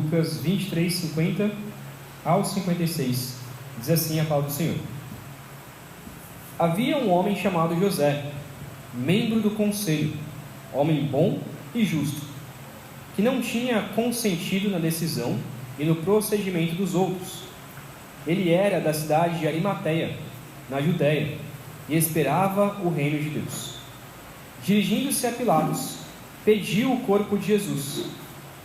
Lucas 23, 50 ao 56. Diz assim a palavra do Senhor. Havia um homem chamado José, membro do conselho, homem bom e justo, que não tinha consentido na decisão e no procedimento dos outros. Ele era da cidade de Arimateia, na Judéia, e esperava o reino de Deus. Dirigindo-se a Pilatos, pediu o corpo de Jesus.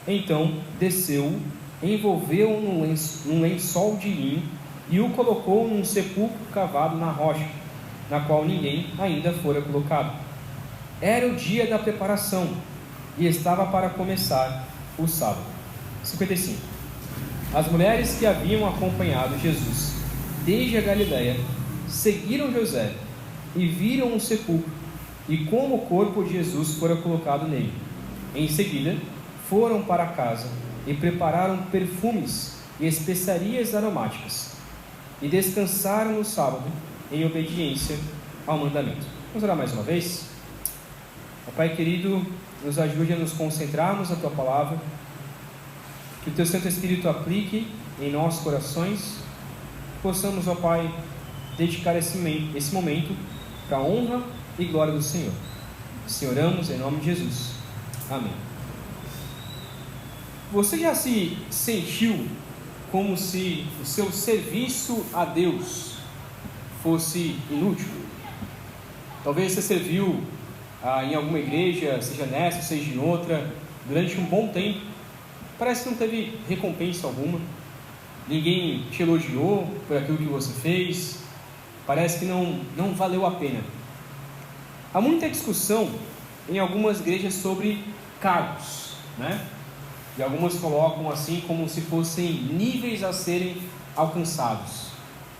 Então desceu, envolveu-o num lençol de linho e o colocou num sepulcro cavado na rocha, na qual ninguém ainda fora colocado. Era o dia da preparação e estava para começar o sábado. 55. As mulheres que haviam acompanhado Jesus desde a Galiléia seguiram José e viram o sepulcro e como o corpo de Jesus fora colocado nele. Em seguida, foram para casa e prepararam perfumes e especiarias aromáticas e descansaram no sábado em obediência ao mandamento. Vamos orar mais uma vez? Ó Pai querido, nos ajude a nos concentrarmos na Tua Palavra, que o Teu Santo Espírito aplique em nossos corações, que possamos, ó Pai, dedicar esse momento para a honra e glória do Senhor. Se oramos em nome de Jesus. Amém. Você já se sentiu como se o seu serviço a Deus fosse inútil? Talvez você serviu em alguma igreja, seja nessa, seja em outra, durante um bom tempo. Parece que não teve recompensa alguma. Ninguém te elogiou por aquilo que você fez. Parece que não valeu a pena. Há muita discussão em algumas igrejas sobre cargos, né? E algumas colocam assim como se fossem níveis a serem alcançados.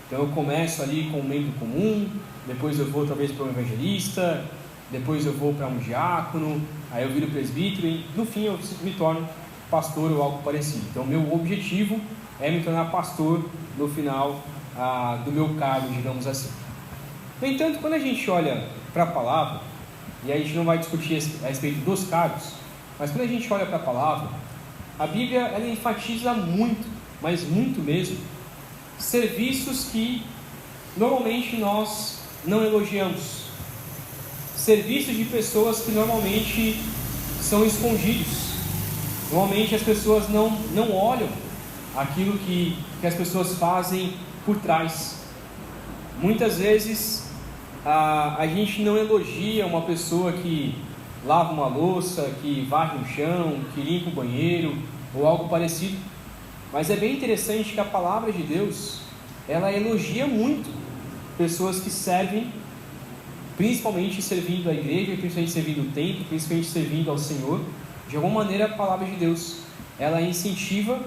Então eu começo ali com um membro comum, depois eu vou talvez para um evangelista, depois eu vou para um diácono, aí eu viro presbítero e no fim eu me torno pastor ou algo parecido. Então meu objetivo é me tornar pastor no final do meu cargo, digamos assim. No entanto, quando a gente olha para a palavra, e a gente não vai discutir a respeito dos cargos, mas quando a gente olha para a palavra, a Bíblia ela enfatiza muito, mas muito mesmo, serviços que normalmente nós não elogiamos, serviços de pessoas que normalmente são escondidos. Normalmente as pessoas não olham aquilo que as pessoas fazem por trás. Muitas vezes a gente não elogia uma pessoa que lava uma louça, que varre um chão, que limpa o banheiro ou algo parecido. Mas é bem interessante que a palavra de Deus ela elogia muito pessoas que servem, principalmente servindo a igreja, principalmente servindo o templo, principalmente servindo ao Senhor. De alguma maneira a palavra de Deus ela incentiva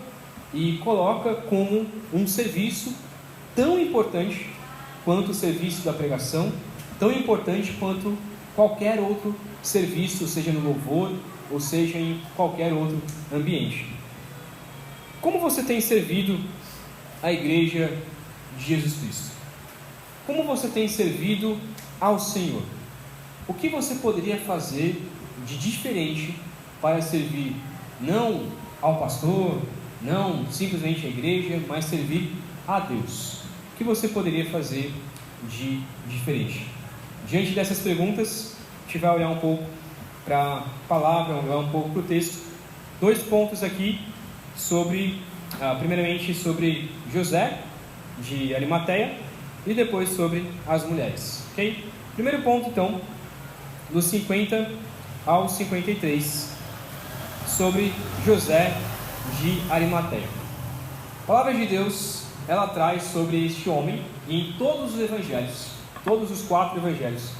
e coloca como um serviço tão importante quanto o serviço da pregação, tão importante quanto qualquer outro serviço, seja no louvor ou seja em qualquer outro ambiente. Como você tem servido a igreja de Jesus Cristo? Como você tem servido ao Senhor? O que você poderia fazer de diferente para servir não ao pastor, não simplesmente à igreja, mas servir a Deus? O que você poderia fazer de diferente? Diante dessas perguntas, a gente vai olhar um pouco para a palavra, olhar um pouco para o texto. 2 pontos aqui primeiramente sobre José de Arimateia e depois sobre as mulheres, ok? Primeiro ponto então, dos 50 ao 53, sobre José de Arimateia. A palavra de Deus ela traz sobre este homem, e em todos os evangelhos, todos os 4 evangelhos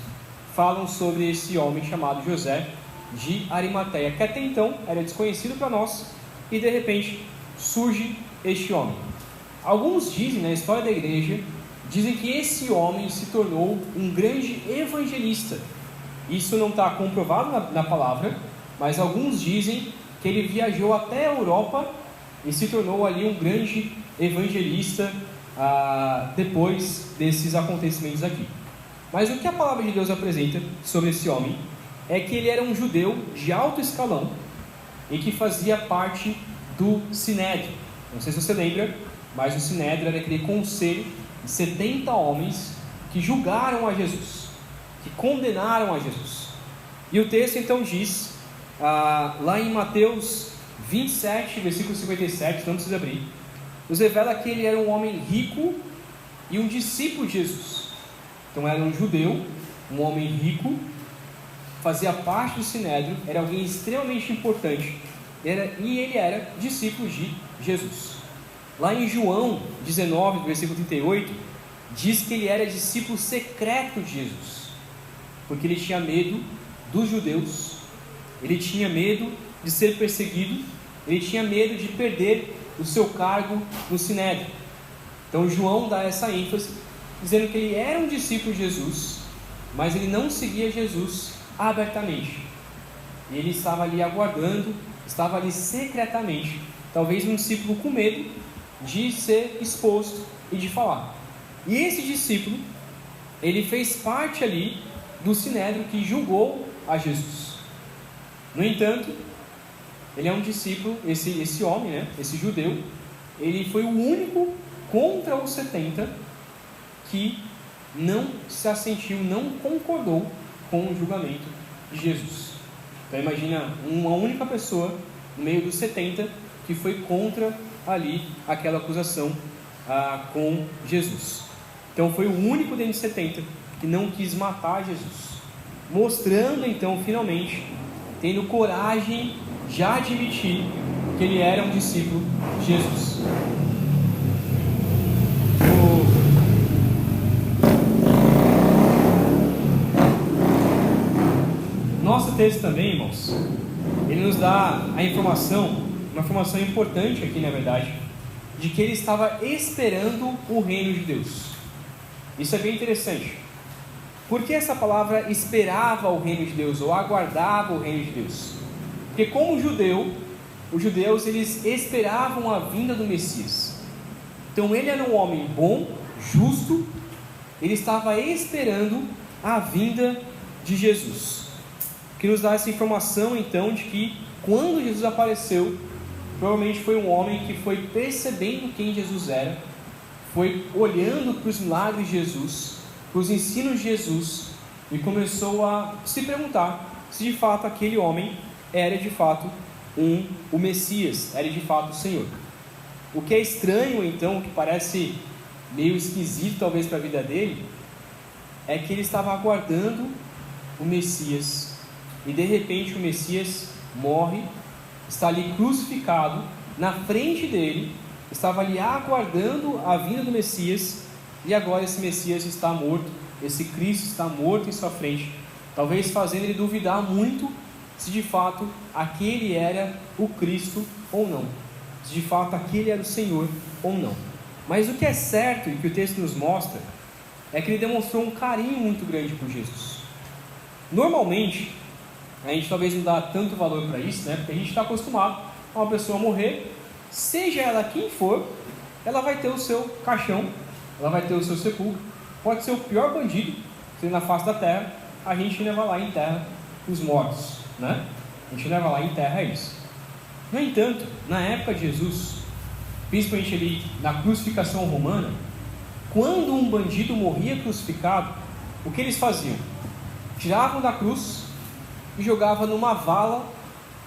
falam sobre esse homem chamado José de Arimateia, que até então era desconhecido para nós, e de repente surge este homem. Alguns dizem, na história da igreja, dizem que esse homem se tornou um grande evangelista. Isso não está comprovado na palavra, mas alguns dizem que ele viajou até a Europa e se tornou ali um grande evangelista depois desses acontecimentos aqui. Mas o que a palavra de Deus apresenta sobre esse homem é que ele era um judeu de alto escalão e que fazia parte do Sinédrio. Não sei se você lembra, mas o Sinédrio era aquele conselho de 70 homens que julgaram a Jesus, que condenaram a Jesus. E o texto então diz, lá em Mateus 27, versículo 57, não precisa abrir, nos revela que ele era um homem rico e um discípulo de Jesus. Então era um judeu, um homem rico, fazia parte do Sinédrio, era alguém extremamente importante, e ele era discípulo de Jesus. Lá em João 19, versículo 38, diz que ele era discípulo secreto de Jesus, porque ele tinha medo dos judeus, ele tinha medo de ser perseguido, ele tinha medo de perder o seu cargo no Sinédrio. Então João dá essa ênfase, dizendo que ele era um discípulo de Jesus, mas ele não seguia Jesus abertamente. Ele estava ali aguardando, estava ali secretamente, talvez um discípulo com medo de ser exposto e de falar. E esse discípulo, ele fez parte ali do Sinédrio que julgou a Jesus. No entanto, ele é um discípulo, esse homem, né, esse judeu, ele foi o único contra os 70 que não se assentiu, não concordou com o julgamento de Jesus. Então imagina uma única pessoa no meio dos 70 que foi contra ali aquela acusação com Jesus. Então foi o único dentre os 70 que não quis matar Jesus, mostrando então finalmente, tendo coragem de admitir que ele era um discípulo de Jesus. Nosso texto também, irmãos, ele nos dá a informação, uma informação importante aqui na verdade, de que ele estava esperando o reino de Deus. Isso é bem interessante. Por que essa palavra esperava o reino de Deus, ou aguardava o reino de Deus? Porque como judeu, os judeus eles esperavam a vinda do Messias. Então ele era um homem bom, justo, ele estava esperando a vinda de Jesus. Que nos dá essa informação então de que quando Jesus apareceu, provavelmente foi um homem que foi percebendo quem Jesus era, foi olhando para os milagres de Jesus, para os ensinos de Jesus, e começou a se perguntar se de fato aquele homem era de fato o Messias, era de fato o Senhor. O que é estranho então, o que parece meio esquisito talvez para a vida dele, é que ele estava aguardando o Messias, e de repente o Messias morre, está ali crucificado na frente dele, estava ali aguardando a vinda do Messias, e agora esse Messias está morto, esse Cristo está morto em sua frente, talvez fazendo ele duvidar muito se de fato aquele era o Cristo ou não, se de fato aquele era o Senhor ou não. Mas o que é certo e que o texto nos mostra é que ele demonstrou um carinho muito grande por Jesus. Normalmente a gente talvez não dá tanto valor para isso, né? Porque a gente está acostumado a uma pessoa morrer, seja ela quem for, ela vai ter o seu caixão, ela vai ter o seu sepulcro. Pode ser o pior bandido que tem na face da terra, a gente leva lá em terra os mortos, né? A gente leva lá em terra isso. No entanto, na época de Jesus, principalmente ali na crucificação romana, quando um bandido morria crucificado, o que eles faziam? Tiravam da cruz e jogavam numa vala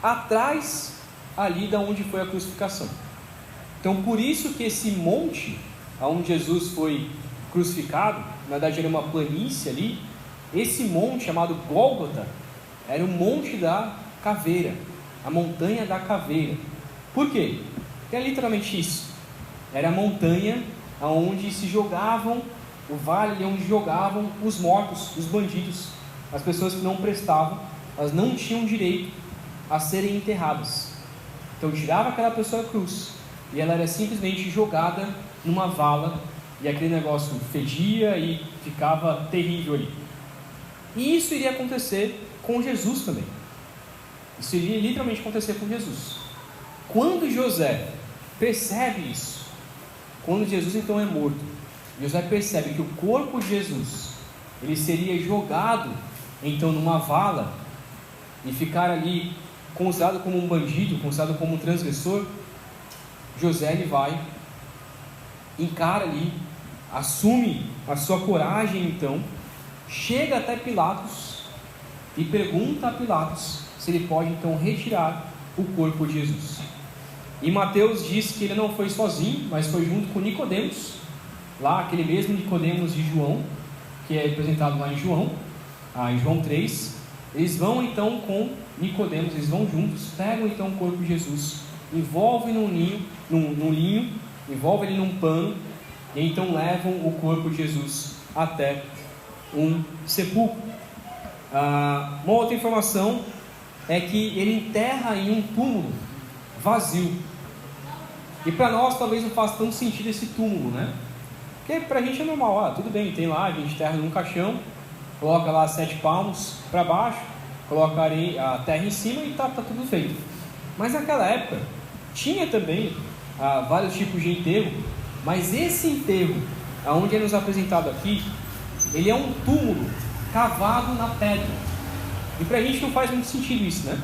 atrás ali da onde foi a crucificação. Então por isso que esse monte onde Jesus foi crucificado, na verdade era uma planície ali, esse monte chamado Gólgota era o monte da caveira, a montanha da caveira. Por quê? Porque é literalmente isso, era a montanha onde se jogavam, o vale onde jogavam os mortos, os bandidos, as pessoas que não prestavam, elas não tinham direito a serem enterradas. Então tirava aquela pessoa da cruz e ela era simplesmente jogada numa vala, e aquele negócio fedia e ficava terrível ali. E isso iria acontecer com Jesus também. Isso iria literalmente acontecer com Jesus. Quando José percebe isso, quando Jesus então é morto, José percebe que o corpo de Jesus ele seria jogado então numa vala e ficar ali considerado como um bandido, considerado como um transgressor, José ele vai, encara ali, assume a sua coragem então, chega até Pilatos e pergunta a Pilatos se ele pode então retirar o corpo de Jesus. E Mateus diz que ele não foi sozinho, mas foi junto com Nicodemos, lá aquele mesmo Nicodemos de João, que é representado lá em João 3. Eles vão então com Nicodemos, eles vão juntos, pegam então o corpo de Jesus, envolvem num linho, envolvem ele num pano, e então levam o corpo de Jesus até um sepulcro. Uma outra informação é que ele enterra em um túmulo vazio. E para nós talvez não faça tanto sentido esse túmulo, né? Porque para a gente é normal, tudo bem, tem lá, a gente enterra num caixão, coloca lá 7 palmos para baixo, coloca a terra em cima e tá tudo feito. Mas naquela época tinha também vários tipos de enterro, mas esse enterro, onde é nos apresentado aqui, ele é um túmulo cavado na pedra. E para a gente não faz muito sentido isso, né?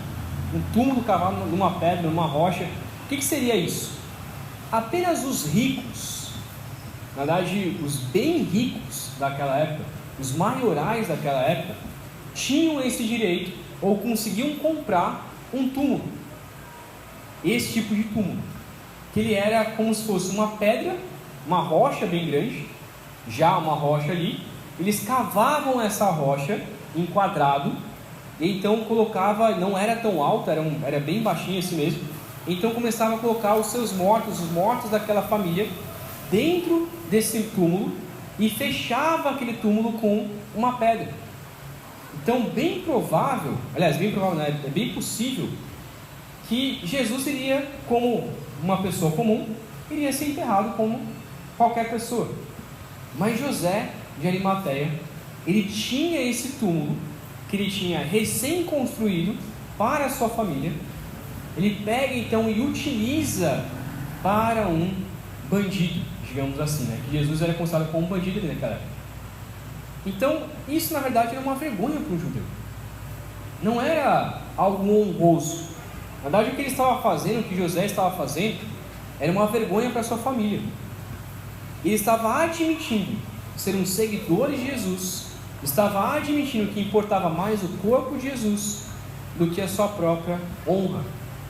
Um túmulo cavado numa pedra, numa rocha. O que seria isso? Apenas os ricos, na verdade os bem ricos daquela época, os maiorais daquela época, tinham esse direito ou conseguiam comprar um túmulo, esse tipo de túmulo, que ele era como se fosse uma pedra, uma rocha bem grande, já uma rocha ali. Eles cavavam essa rocha em quadrado, e então colocava, não era tão alto, era bem baixinho assim mesmo, então começava a colocar os seus mortos, os mortos daquela família, dentro desse túmulo, e fechava aquele túmulo com uma pedra. Então bem provável, é bem possível que Jesus iria, como uma pessoa comum, iria ser enterrado como qualquer pessoa. Mas José de Arimateia, ele tinha esse túmulo, que ele tinha recém-construído para a sua família. Ele pega então e utiliza para um bandido, digamos assim, né? Que Jesus era considerado como um bandido ali naquela época. Então, isso na verdade era uma vergonha para um judeu. Não era algo honroso. Na verdade, o que ele estava fazendo, o que José estava fazendo, era uma vergonha para a sua família. Ele estava admitindo ser um seguidor de Jesus, estava admitindo que importava mais o corpo de Jesus do que a sua própria honra,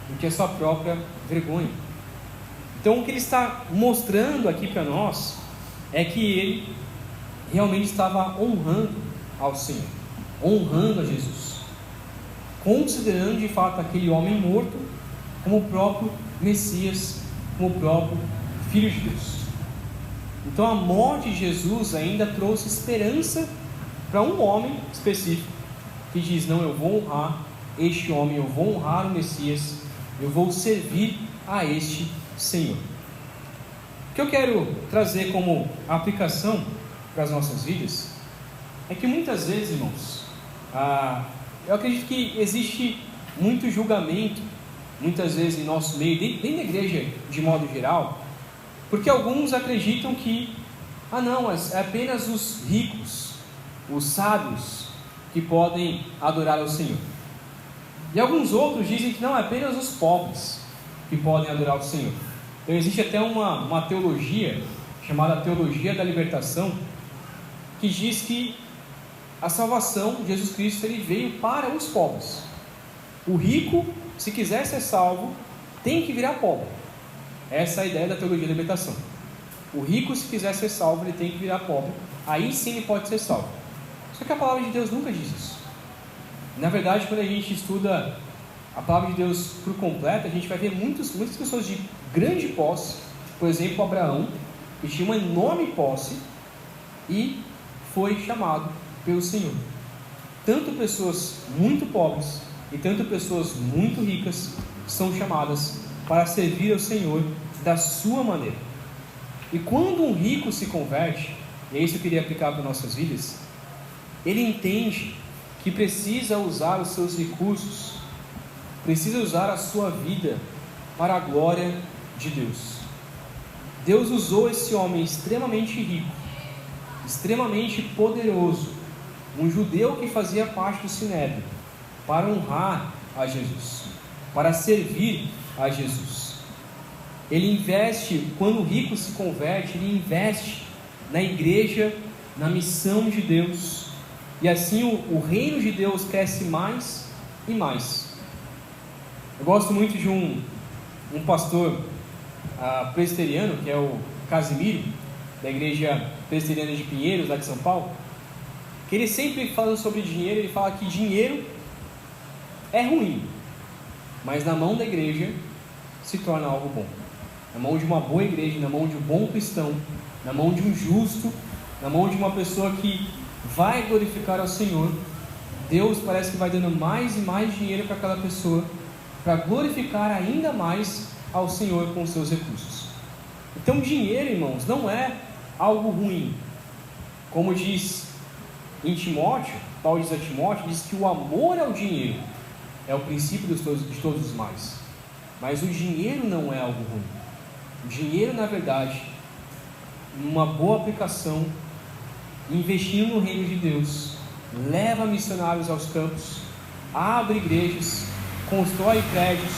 do que a sua própria vergonha. Então, o que ele está mostrando aqui para nós é que ele realmente estava honrando ao Senhor, honrando a Jesus, considerando de fato aquele homem morto como o próprio Messias, como o próprio Filho de Deus. Então a morte de Jesus ainda trouxe esperança para um homem específico que diz: não, eu vou honrar este homem, eu vou honrar o Messias, eu vou servir a este Senhor. O que eu quero trazer como aplicação para as nossas vidas é que muitas vezes, irmãos, eu acredito que existe muito julgamento, muitas vezes em nosso meio, dentro da igreja de modo geral, porque alguns acreditam que, não, é apenas os ricos, os sábios, que podem adorar ao Senhor. E alguns outros dizem que não, é apenas os pobres que podem adorar ao Senhor. Então existe até uma teologia, chamada Teologia da Libertação, que diz que a salvação de Jesus Cristo, ele veio para os pobres. O rico, se quiser ser salvo, tem que virar pobre. Essa é a ideia da Teologia da Libertação. O rico, se quiser ser salvo, ele tem que virar pobre. Aí sim ele pode ser salvo. Só que a palavra de Deus nunca diz isso. Na verdade, quando a gente estuda a palavra de Deus por completo, a gente vai ver muitas pessoas de grande posse. Por exemplo, Abraão, que tinha uma enorme posse e foi chamado pelo Senhor. Tanto pessoas muito pobres e tanto pessoas muito ricas são chamadas para servir ao Senhor da sua maneira. E quando um rico se converte, e é isso que eu queria aplicar para nossas vidas, ele entende que precisa usar os seus recursos, precisa usar a sua vida para a glória de Deus. Deus usou esse homem extremamente rico, extremamente poderoso, um judeu que fazia parte do Sinédrio, para honrar a Jesus, para servir a Jesus. ele investe, quando o rico se converte, ele investe na igreja, na missão de Deus, e assim o reino de Deus cresce mais e mais. Eu gosto muito de um pastor presbiteriano, que é o Casimiro, da igreja presbiteriana de Pinheiros, lá de São Paulo, que ele sempre falando sobre dinheiro, ele fala que dinheiro é ruim, mas na mão da igreja se torna algo bom. Na mão de uma boa igreja, na mão de um bom cristão, na mão de um justo, na mão de uma pessoa que vai glorificar ao Senhor, Deus parece que vai dando mais e mais dinheiro para aquela pessoa, para glorificar ainda mais ao Senhor com os seus recursos. Então dinheiro, irmãos, não é algo ruim. Como diz em Timóteo, Paulo diz a Timóteo, diz que o amor ao dinheiro é o princípio de todos os males. Mas o dinheiro não é algo ruim. O dinheiro, na verdade, numa boa aplicação, investindo no reino de Deus, leva missionários aos campos, abre igrejas, constrói prédios,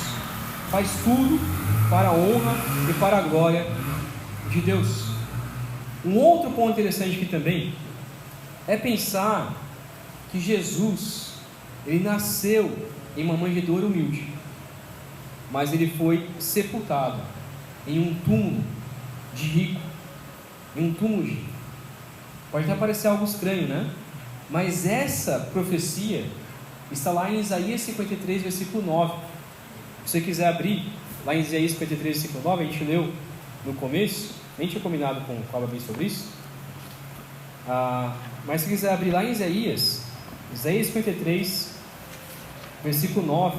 faz tudo para a honra e para a glória de Deus. Um outro ponto interessante aqui também é pensar que Jesus, ele nasceu em uma manjedoura humilde, mas ele foi sepultado em um túmulo de rico, em um túmulo de rico. Pode até parecer algo estranho, né? Mas essa profecia está lá em Isaías 53, versículo 9. Se você quiser abrir lá em Isaías 53, versículo 9, a gente leu no começo, nem tinha combinado com o Paulo bem sobre isso. Mas se quiser abrir lá em Isaías 53, versículo 9,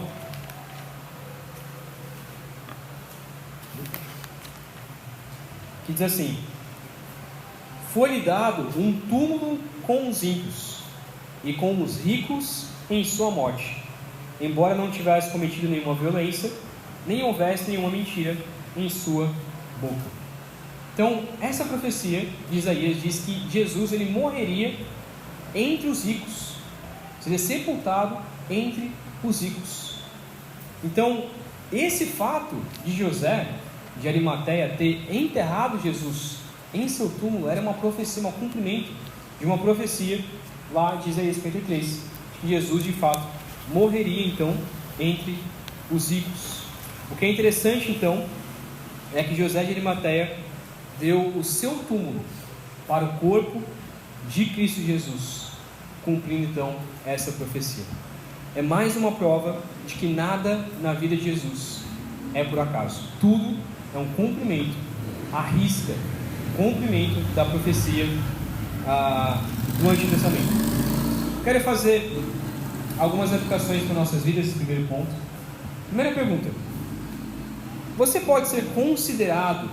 que diz assim: foi-lhe dado um túmulo com os ímpios e com os ricos em sua morte, embora não tivesse cometido nenhuma violência, nem houvesse nenhuma mentira em sua boca. Então, essa profecia de Isaías diz que Jesus, ele morreria entre os ricos, seria sepultado entre os ricos. Então, esse fato de José de Arimateia ter enterrado Jesus em seu túmulo era uma profecia, um cumprimento de uma profecia lá de Isaías 53, que Jesus de fato morreria então entre os ricos. O que é interessante então é que José de Arimateia deu o seu túmulo para o corpo de Cristo Jesus, cumprindo então essa profecia. É mais uma prova de que nada na vida de Jesus é por acaso. Tudo é um cumprimento, à risca, cumprimento da profecia do Antigo Testamento. Quero fazer algumas aplicações para nossas vidas, esse primeiro ponto. Primeira pergunta: você pode ser considerado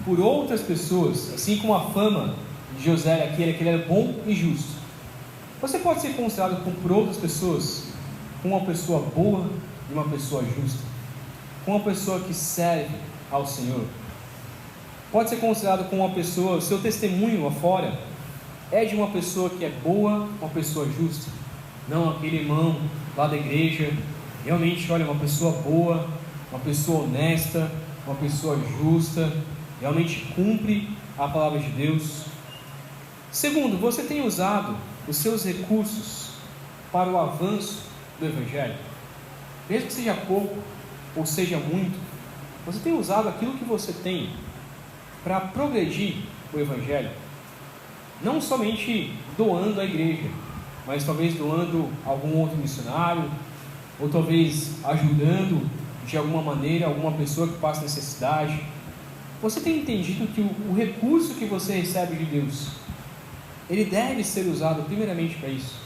por outras pessoas, assim como a fama de José aqui era que ele era bom e justo, você pode ser considerado por outras pessoas como uma pessoa boa e uma pessoa justa, como uma pessoa que serve ao Senhor? Pode ser considerado como uma pessoa, o seu testemunho afora é de uma pessoa que é boa, uma pessoa justa, não aquele irmão lá da igreja, realmente, olha, uma pessoa boa, uma pessoa honesta, uma pessoa justa, realmente cumpre a palavra de Deus. Segundo, você tem usado os seus recursos para o avanço do Evangelho? Mesmo que seja pouco ou seja muito, você tem usado aquilo que você tem para progredir o Evangelho? Não somente doando à igreja, mas talvez doando a algum outro missionário, ou talvez ajudando de alguma maneira alguma pessoa que passa necessidade. Você tem entendido que o recurso que você recebe de Deus, ele deve ser usado primeiramente para isso,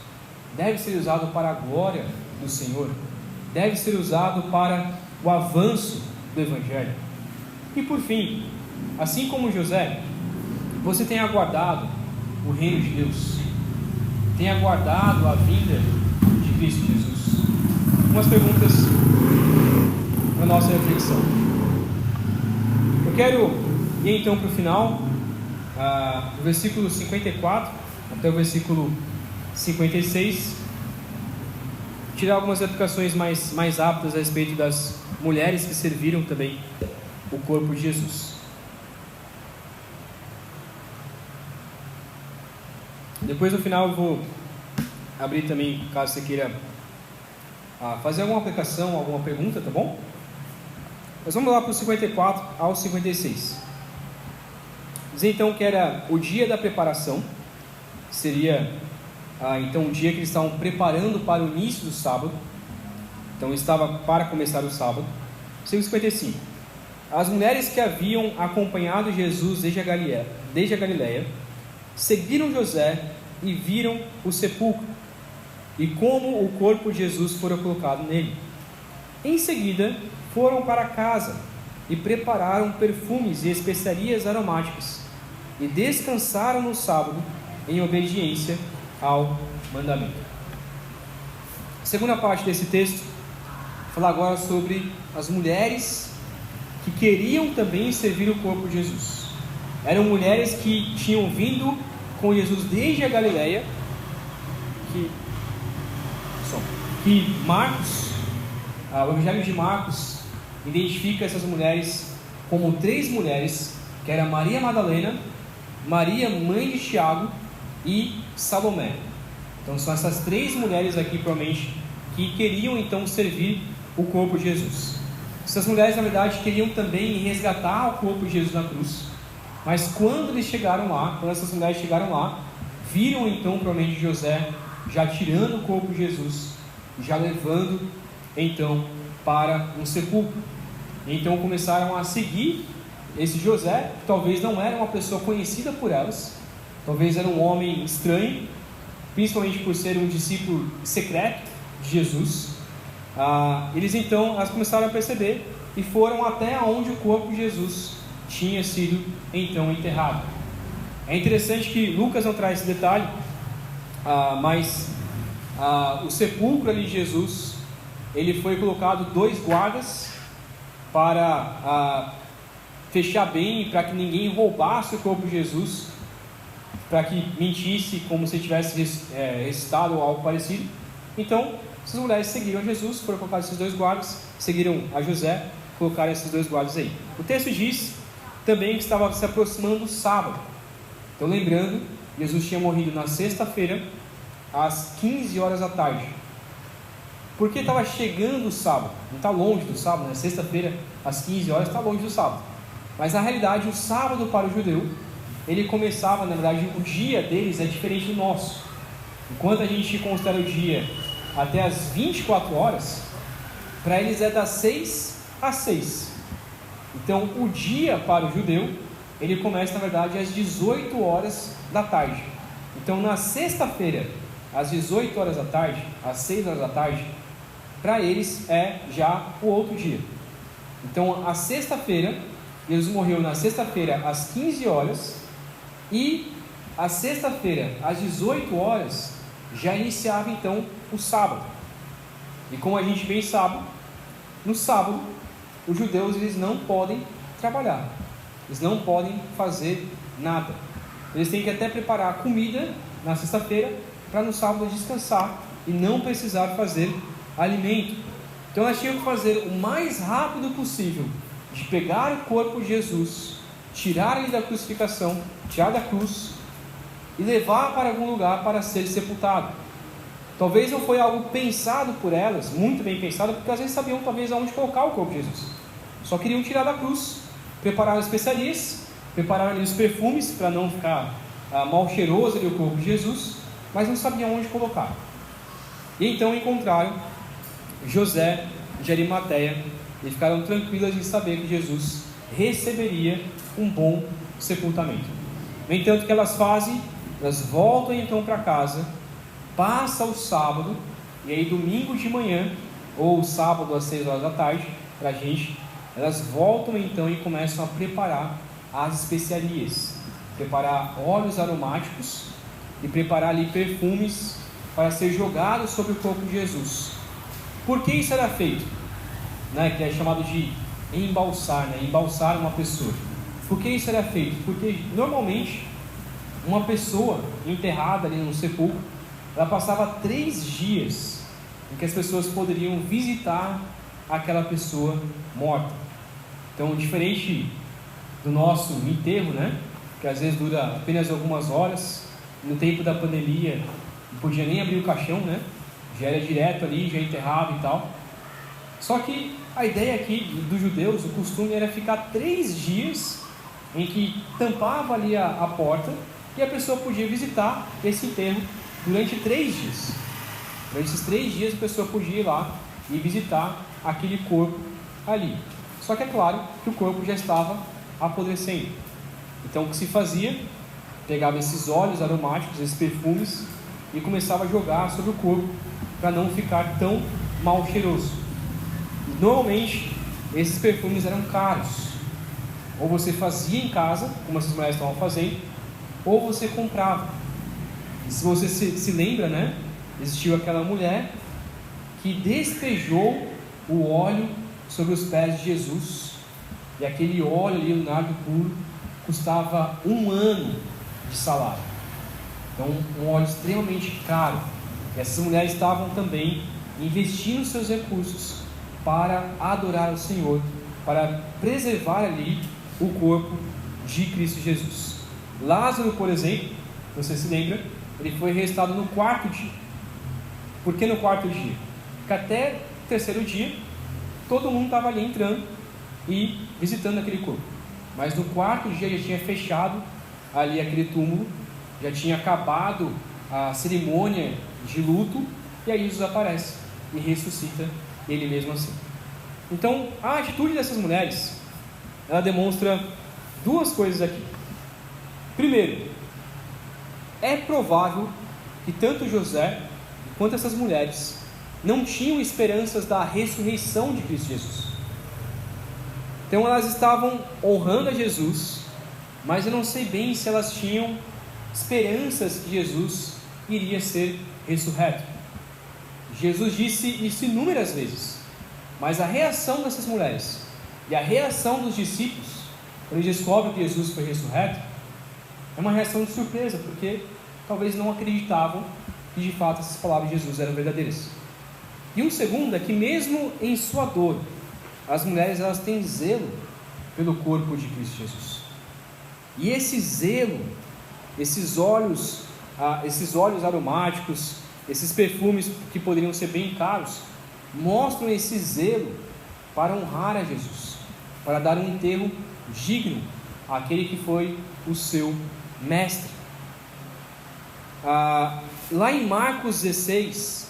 deve ser usado para a glória do Senhor, deve ser usado para o avanço do Evangelho. E por fim, assim como José, você tem aguardado o reino de Deus, tem aguardado a vinda de Cristo Jesus? Algumas perguntas para a nossa reflexão. Eu quero ir então para o final, do versículo 54 até o versículo 56, tirar algumas aplicações mais aptas a respeito das mulheres que serviram também o corpo de Jesus. Depois no final eu vou abrir também, caso você queira fazer alguma aplicação, alguma pergunta, tá bom? Nós vamos lá para o 54 ao 56. Diz então que era o dia da preparação, seria então o dia que eles estavam preparando para o início do sábado, então estava para começar o sábado. 55. As mulheres que haviam acompanhado Jesus desde a Galileia seguiram José e viram o sepulcro e como o corpo de Jesus fora colocado nele. Em seguida foram para casa e prepararam perfumes e especiarias aromáticas e descansaram no sábado em obediência ao mandamento. A segunda parte desse texto fala agora sobre as mulheres que queriam também servir o corpo de Jesus. Eram mulheres que tinham vindo com Jesus desde a Galileia, que Marcos, o Evangelho de Marcos identifica essas mulheres como 3 mulheres, que era Maria Madalena, Maria, mãe de Tiago, e Salomé. Então são essas 3 mulheres aqui, provavelmente, que queriam então servir o corpo de Jesus. Essas mulheres, na verdade, queriam também resgatar o corpo de Jesus na cruz. Mas quando essas mulheres chegaram lá, viram então provavelmente José já tirando o corpo de Jesus, já levando então para um sepulcro. Então começaram a seguir esse José, que talvez não era uma pessoa conhecida por elas, talvez era um homem estranho, principalmente por ser um discípulo secreto de Jesus. Elas começaram a perceber e foram até onde o corpo de Jesus tinha sido então enterrado. É interessante que Lucas não traz esse detalhe, mas o sepulcro ali de Jesus, ele foi colocado 2 guardas para fechar bem, para que ninguém roubasse o corpo de Jesus, para que mentisse como se tivesse ressuscitado ou algo parecido. Então essas mulheres seguiram a Jesus, foram colocar esses 2 guardas, seguiram a José, colocaram esses 2 guardas aí. O texto diz também que estava se aproximando o sábado. Então, lembrando, Jesus tinha morrido na sexta-feira, às 15 horas da tarde. Porque estava chegando o sábado, não está longe do sábado, né? Sexta-feira, às 15 horas, está longe do sábado. Mas na realidade, o sábado para o judeu, ele começava, na verdade, o dia deles é diferente do nosso. Enquanto a gente considera o dia até às 24 horas, para eles é das 6 às 6. Então o dia para o judeu, ele começa na verdade às 18 horas da tarde. Então na sexta-feira, às 18 horas da tarde, às 6 horas da tarde, para eles é já o outro dia. Então a sexta-feira, Jesus morreu na sexta-feira às 15 horas, e a sexta-feira às 18 horas já iniciava então o sábado. E como a gente bem sabe, no sábado os judeus eles não podem trabalhar, eles não podem fazer nada, eles têm que até preparar comida na sexta-feira para no sábado descansar e não precisar fazer alimento. Então nós tínhamos que fazer o mais rápido possível de pegar o corpo de Jesus, tirar ele da crucificação, tirar da cruz e levar para algum lugar para ser sepultado. Talvez não foi algo pensado por elas, muito bem pensado, porque às vezes sabiam talvez aonde colocar o corpo de Jesus. Só queriam tirar da cruz, prepararam as especiarias, prepararam ali os perfumes para não ficar mal cheiroso ali o corpo de Jesus, mas não sabiam onde colocar. E então encontraram José de Arimateia e ficaram tranquilas em saber que Jesus receberia um bom sepultamento. No entanto, o que elas fazem? Elas voltam então para casa, passa o sábado, e aí domingo de manhã, ou sábado às 6 horas da tarde, para a gente, elas voltam então e começam a preparar as especiarias, preparar óleos aromáticos e preparar ali perfumes para ser jogados sobre o corpo de Jesus. Por que isso era feito? Que é chamado de embalsar, embalsar uma pessoa. Por que isso era feito? Porque normalmente uma pessoa enterrada ali no sepulcro, ela passava 3 dias em que as pessoas poderiam visitar aquela pessoa morta. Então, diferente do nosso enterro, né? Que às vezes dura apenas algumas horas. No tempo da pandemia, não podia nem abrir o caixão, né? Já era direto ali, já enterrava e tal. Só que a ideia aqui dos judeus, o costume era ficar 3 dias em que tampava ali a porta e a pessoa podia visitar esse enterro durante 3 dias. Durante esses 3 dias a pessoa podia ir lá e visitar aquele corpo ali. Só que é claro que o corpo já estava apodrecendo. Então o que se fazia? Pegava esses óleos aromáticos, esses perfumes, e começava a jogar sobre o corpo para não ficar tão mal cheiroso. Normalmente esses perfumes eram caros. Ou você fazia em casa, como essas mulheres estavam fazendo, ou você comprava. E se você se lembra, né? Existiu aquela mulher que despejou o óleo sobre os pés de Jesus. E aquele óleo ali, o nardo puro, custava 1 ano de salário. Então, um óleo extremamente caro. E essas mulheres estavam também investindo seus recursos para adorar o Senhor, para preservar ali o corpo de Cristo Jesus. Lázaro, por exemplo, você se lembra, ele foi ressuscitado no 4º dia. Por que no 4º dia? Porque até o 3º dia, todo mundo estava ali entrando e visitando aquele corpo. Mas no 4º dia já tinha fechado ali aquele túmulo, já tinha acabado a cerimônia de luto, e aí Jesus aparece e ressuscita ele mesmo assim. Então, a atitude dessas mulheres, ela demonstra 2 coisas aqui. Primeiro, é provável que tanto José quanto essas mulheres não tinham esperanças da ressurreição de Cristo Jesus. Então elas estavam honrando a Jesus, mas eu não sei bem se elas tinham esperanças que Jesus iria ser ressurreto. Jesus disse isso inúmeras vezes, mas a reação dessas mulheres e a reação dos discípulos, quando eles descobrem que Jesus foi ressurreto, é uma reação de surpresa, porque talvez não acreditavam que de fato essas palavras de Jesus eram verdadeiras. E um segundo é que mesmo em sua dor, as mulheres elas têm zelo pelo corpo de Cristo Jesus. E esse zelo, esses óleos aromáticos, esses perfumes que poderiam ser bem caros, mostram esse zelo para honrar a Jesus, para dar um enterro digno àquele que foi o seu mestre. Lá em Marcos 16,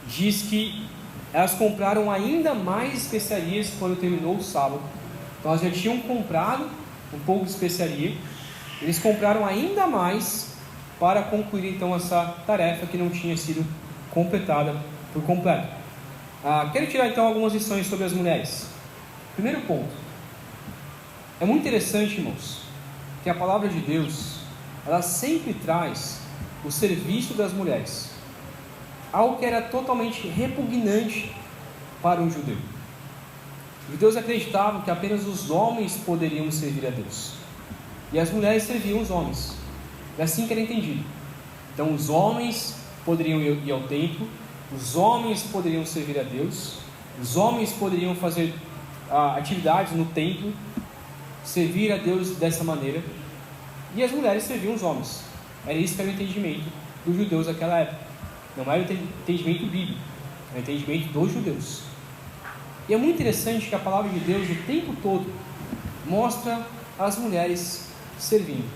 diz que elas compraram ainda mais especiarias quando terminou o sábado. Então elas já tinham comprado um pouco de especiaria, eles compraram ainda mais para concluir então essa tarefa que não tinha sido completada por completo. Quero tirar então algumas lições sobre as mulheres. Primeiro ponto, é muito interessante, irmãos, que a palavra de Deus, ela sempre traz o serviço das mulheres, algo que era totalmente repugnante para um judeu. Os judeus acreditavam que apenas os homens poderiam servir a Deus, e as mulheres serviam os homens. É assim que era entendido. Então os homens poderiam ir ao templo, os homens poderiam servir a Deus, os homens poderiam fazer atividades no templo, servir a Deus dessa maneira, e as mulheres serviam os homens. Era isso que era o entendimento dos judeus naquela época. Não era o entendimento bíblico, era o entendimento dos judeus. E é muito interessante que a palavra de Deus o tempo todo mostra as mulheres servindo.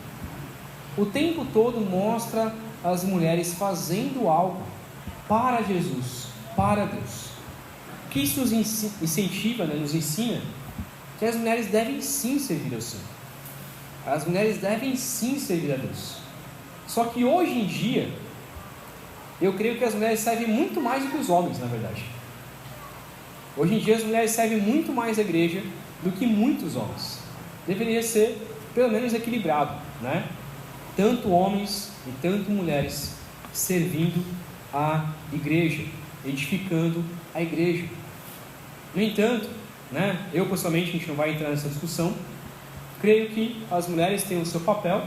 O tempo todo mostra as mulheres fazendo algo para Jesus, para Deus. O que isso nos incentiva, nos ensina que as mulheres devem sim servir ao Senhor. As mulheres devem sim servir a Deus. Só que hoje em dia, eu creio que as mulheres servem muito mais do que os homens, na verdade. Hoje em dia as mulheres servem muito mais a igreja do que muitos homens. Deveria ser pelo menos equilibrado, né? Tanto homens e tanto mulheres servindo a igreja, edificando a igreja. No entanto, eu pessoalmente, a gente não vai entrar nessa discussão, creio que as mulheres têm o seu papel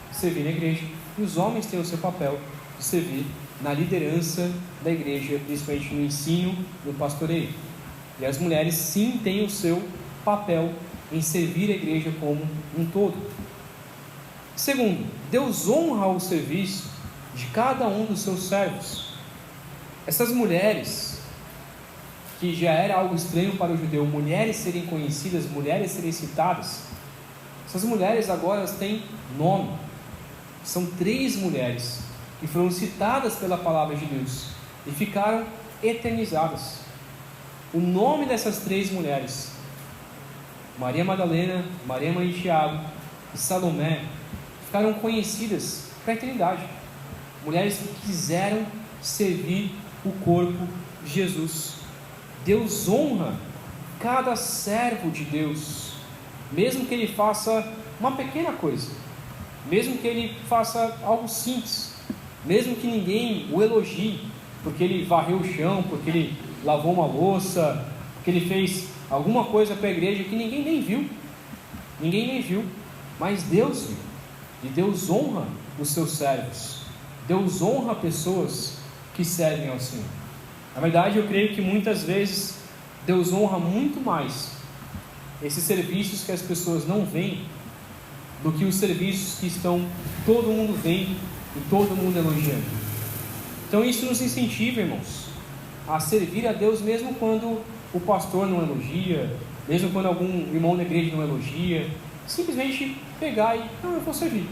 de servir na igreja e os homens têm o seu papel de servir na liderança da igreja, principalmente no ensino, no pastoreio. E as mulheres sim têm o seu papel em servir a igreja como um todo. Segundo, Deus honra o serviço de cada um dos seus servos. Essas mulheres, que já era algo estranho para o judeu, mulheres serem conhecidas, mulheres serem citadas, essas mulheres agora elas têm nome. São 3 mulheres que foram citadas pela palavra de Deus e ficaram eternizadas. O nome dessas 3 mulheres, Maria Madalena, Maria mãe de Tiago e Salomé, ficaram conhecidas para a eternidade. Mulheres que quiseram servir o corpo de Jesus. Deus honra cada servo de Deus, mesmo que ele faça uma pequena coisa, mesmo que ele faça algo simples, mesmo que ninguém o elogie, porque ele varreu o chão, porque ele lavou uma louça, porque ele fez alguma coisa para a igreja que ninguém nem viu, mas Deus viu, e Deus honra os seus servos, Deus honra pessoas que servem ao Senhor. Na verdade, eu creio que muitas vezes Deus honra muito mais esses serviços que as pessoas não veem do que os serviços que todo mundo vendo e todo mundo elogiando. Então isso nos incentiva, irmãos, a servir a Deus mesmo quando o pastor não elogia, mesmo quando algum irmão da igreja não elogia, simplesmente pegar e, não, eu vou servir,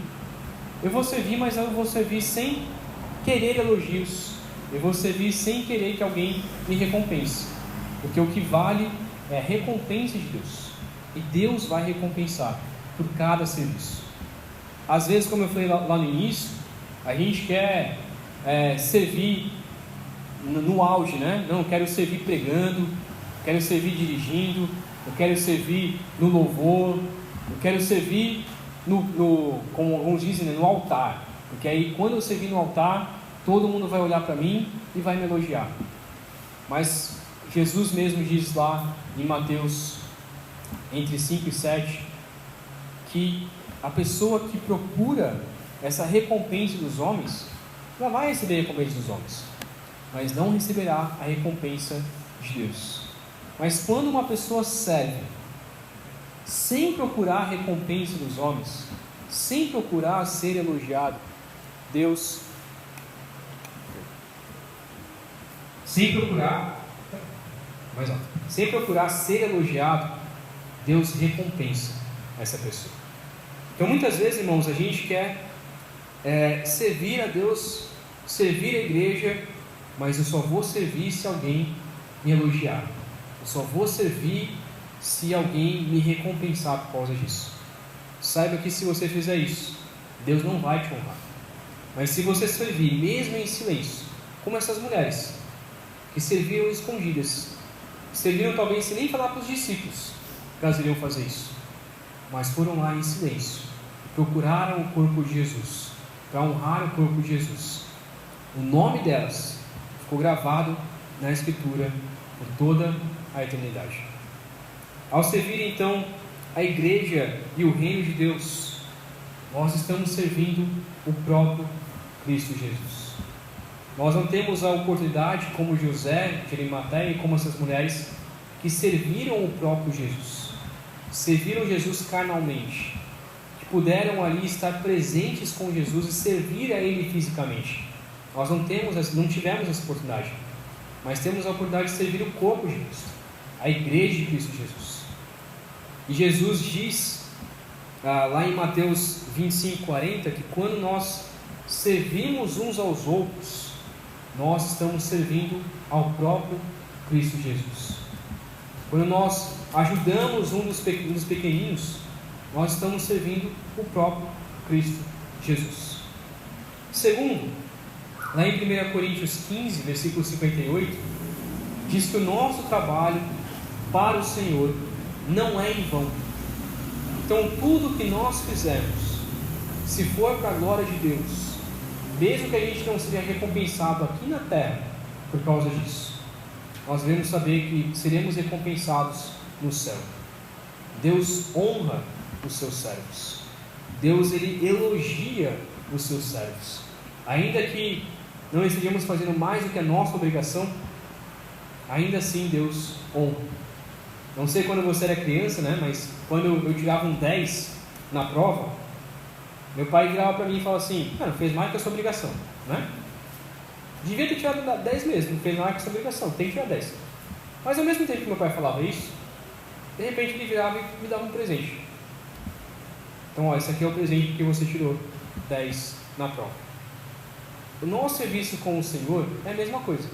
mas eu vou servir sem querer elogios, eu vou servir sem querer que alguém me recompense, porque o que vale é a recompensa de Deus, e Deus vai recompensar por cada serviço. Às vezes, como eu falei lá no início, a gente quer servir no auge, né? Não, eu quero servir pregando, quero servir dirigindo, eu quero servir no louvor, eu quero servir como alguns dizem, né, no altar, porque aí quando eu servir no altar, todo mundo vai olhar para mim e vai me elogiar. Mas Jesus mesmo diz lá em Mateus entre 5 e 7 que a pessoa que procura essa recompensa dos homens, ela vai receber a recompensa dos homens, mas não receberá a recompensa de Deus. Mas quando uma pessoa serve sem procurar a recompensa dos homens, sem procurar ser elogiado, sem procurar ser elogiado, Deus recompensa essa pessoa. Então muitas vezes, irmãos, a gente quer servir a Deus, servir a igreja, mas eu só vou servir se alguém me elogiar, eu só vou servir se alguém me recompensar por causa disso. Saiba que se você fizer isso, Deus não vai te honrar. Mas se você servir mesmo em silêncio, como essas mulheres que serviram escondidas, serviram talvez sem nem falar para os discípulos que elas iriam fazer isso, mas foram lá em silêncio, procuraram o corpo de Jesus, para honrar o corpo de Jesus, o nome delas ficou gravado na Escritura por toda a eternidade. Ao servir então a igreja e o reino de Deus, nós estamos servindo o próprio Cristo Jesus. Nós não temos a oportunidade, como José de Arimateia e como essas mulheres, que serviram o próprio Jesus, serviram Jesus carnalmente, que puderam ali estar presentes com Jesus e servir a Ele fisicamente. Nós não tivemos essa oportunidade, mas temos a oportunidade de servir o corpo de Cristo, a igreja de Cristo Jesus. E Jesus diz lá em Mateus 25:40 que quando nós servimos uns aos outros, nós estamos servindo ao próprio Cristo Jesus. Quando nós ajudamos um dos pequeninos, nós estamos servindo o próprio Cristo Jesus. Segundo, lá em 1 Coríntios 15, versículo 58, diz que o nosso trabalho para o Senhor não é em vão. Então tudo que nós fizermos, se for para a glória de Deus, mesmo que a gente não seja recompensado aqui na terra por causa disso, nós devemos saber que seremos recompensados no céu. Deus honra os seus servos, Deus ele elogia os seus servos, ainda que não estejamos fazendo mais do que a nossa obrigação, ainda assim Deus honra. Não sei quando você era criança, né? Mas quando eu tirava um 10 na prova, meu pai virava para mim e falava assim: não fez mais que a sua obrigação, né? Devia ter tirado 10 mesmo, não fez mais que a sua obrigação, tem que tirar 10. Mas ao mesmo tempo que meu pai falava isso, de repente ele virava e me dava um presente. Então, ó, esse aqui é o presente que você tirou 10 na prova. O nosso serviço com o Senhor é a mesma coisa.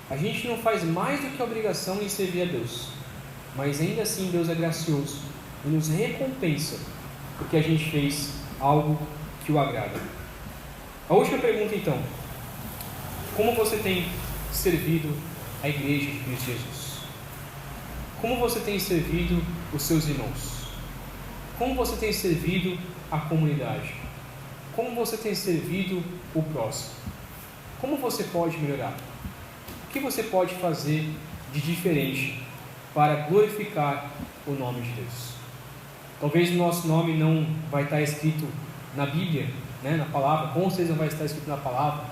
A gente não faz mais do que a obrigação em servir a Deus, mas ainda assim Deus é gracioso e nos recompensa porque a gente fez algo que o agrada. A última pergunta então: como você tem servido a igreja de Cristo Jesus? Como você tem servido os seus irmãos? Como você tem servido a comunidade? Como você tem servido o próximo? Como você pode melhorar? O que você pode fazer de diferente para glorificar o nome de Deus? Talvez o nosso nome não vai estar escrito na Bíblia, né, na palavra, com certeza não vai estar escrito na palavra,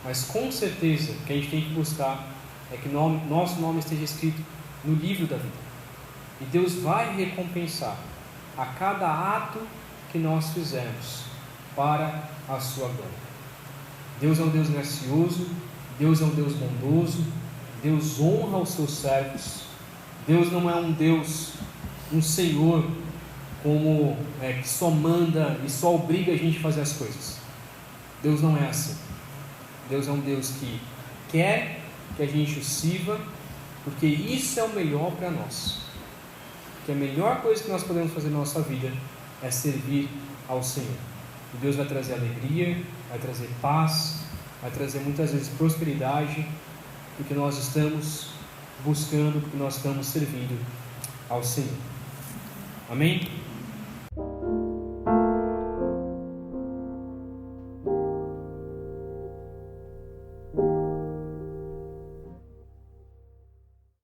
mas com certeza o que a gente tem que buscar é que nosso nome esteja escrito no livro da vida. E Deus vai recompensar a cada ato que nós fizermos para a sua glória. Deus é um Deus gracioso, Deus é um Deus bondoso, Deus honra os seus servos. Deus não é um Deus, um Senhor que só manda e só obriga a gente a fazer as coisas. Deus não é assim. Deus é um Deus que quer que a gente o sirva, porque isso é o melhor para nós. Que a melhor coisa que nós podemos fazer na nossa vida é servir ao Senhor. E Deus vai trazer alegria, vai trazer paz, vai trazer muitas vezes prosperidade, porque nós estamos buscando, porque nós estamos servindo ao Senhor. Amém?